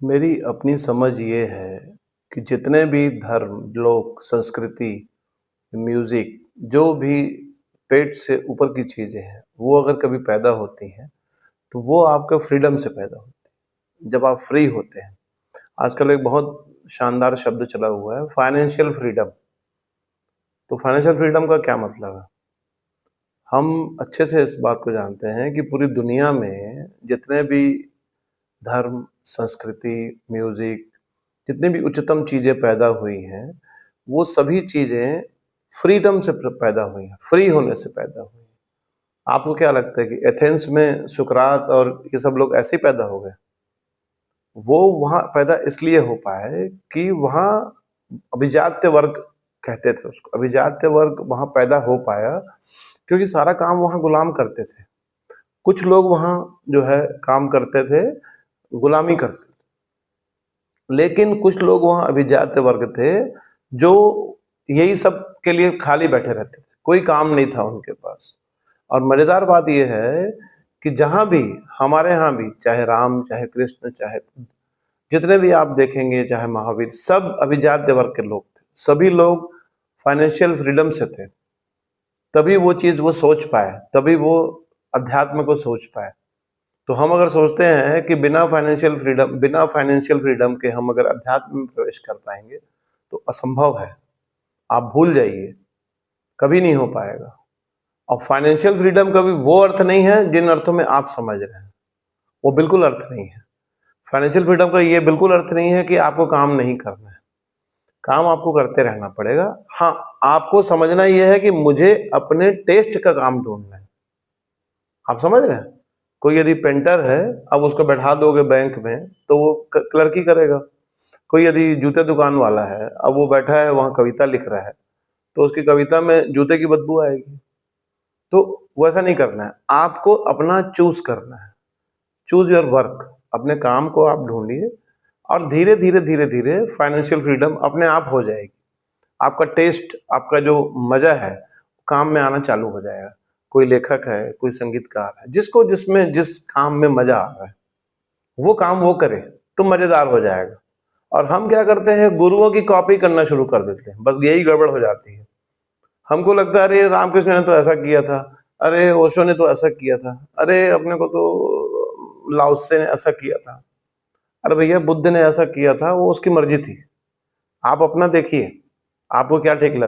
मेरी अपनी समझ ये है कि जितने भी धर्म, लोक, संस्कृति, म्यूज़िक जो भी पेट से ऊपर की चीज़ें हैं, वो अगर कभी पैदा होती हैं, तो वो आपके फ्रीडम से पैदा होती हैं, जब आप फ्री होते हैं। आजकल एक बहुत शानदार शब्द चला हुआ है फाइनेंशियल फ्रीडम। तो फाइनेंशियल फ्रीडम का क्या मतलब है? हम अच्छे से इस बात को जानते हैं कि पूरी दुनिया में जितने भी धर्म, संस्कृति, म्यूज़िक जितनी भी उच्चतम चीज़ें पैदा हुई हैं, वो सभी चीज़ें फ्रीडम से पैदा हुई हैं, फ्री होने से पैदा हुई हैं। आपको क्या लगता है कि एथेंस में सुकरात और ये सब लोग ऐसे ही पैदा हो गए? वो वहाँ पैदा इसलिए हो पाए कि वहाँ अभिजात्य वर्ग कहते थे उसको, अभिजात्य वर्ग वहाँ पैदा हो पाया क्योंकि सारा काम वहाँ गुलाम करते थे। कुछ लोग वहाँ जो है काम करते थे, गुलामी करते थे। लेकिन कुछ लोग वहाँ अभिजात्य वर्ग थे, जो यही सब के लिए खाली बैठे रहते थे, कोई काम नहीं था उनके पास। और मज़ेदार बात ये है कि जहाँ भी, हमारे यहाँ भी, चाहे राम, चाहे कृष्ण, चाहे जितने भी आप देखेंगे, चाहे महावीर, सब अभिजात्य वर्ग के लोग थे। सभी लोग फाइनेंशियल फ्रीडम से थे, तभी वो चीज़ वो सोच पाए, तभी वो अध्यात्म को सोच पाए। तो हम अगर सोचते हैं कि बिना फाइनेंशियल फ्रीडम के हम अगर अध्यात्म में प्रवेश कर पाएंगे, तो असंभव है। आप भूल जाइए, कभी नहीं हो पाएगा। और फाइनेंशियल फ्रीडम का भी वो अर्थ नहीं है जिन अर्थों में आप समझ रहे हैं, वो बिल्कुल अर्थ नहीं है। फाइनेंशियल फ्रीडम का ये बिल्कुल अर्थ नहीं है कि आपको काम नहीं करना है, काम आपको करते रहना पड़ेगा। हाँ, आपको समझना ये है कि मुझे अपने टेस्ट का काम ढूंढना है। आप समझ रहे हैं? कोई यदि पेंटर है, अब उसको बैठा दोगे बैंक में तो वो क्लर्की करेगा। कोई यदि जूते दुकान वाला है, अब वो बैठा है वहां कविता लिख रहा है, तो उसकी कविता में जूते की बदबू आएगी। तो वैसा नहीं करना है, आपको अपना चूज करना है। चूज योर वर्क, अपने काम को आप ढूंढिए और धीरे धीरे धीरे धीरे फाइनेंशियल फ्रीडम अपने आप हो जाएगी। आपका टेस्ट, आपका जो मजा है काम में आना चालू हो जाएगा। कोई लेखक है, कोई संगीतकार है, जिसको जिसमें जिस काम में मजा आ रहा है वो काम वो करे, तो मजेदार हो जाएगा। और हम क्या करते हैं, गुरुओं की कॉपी करना शुरू कर देते हैं, बस यही गड़बड़ हो जाती है। हमको लगता है अरे रामकृष्ण ने तो ऐसा किया था, अरे ओशो ने तो ऐसा किया था, अरे अपने को तो लाओत्से ने ऐसा किया था। अरे भैया, बुद्ध ने ऐसा किया था, वो उसकी मर्जी थी। आप अपना देखिए, आपको क्या ठीक लगता है।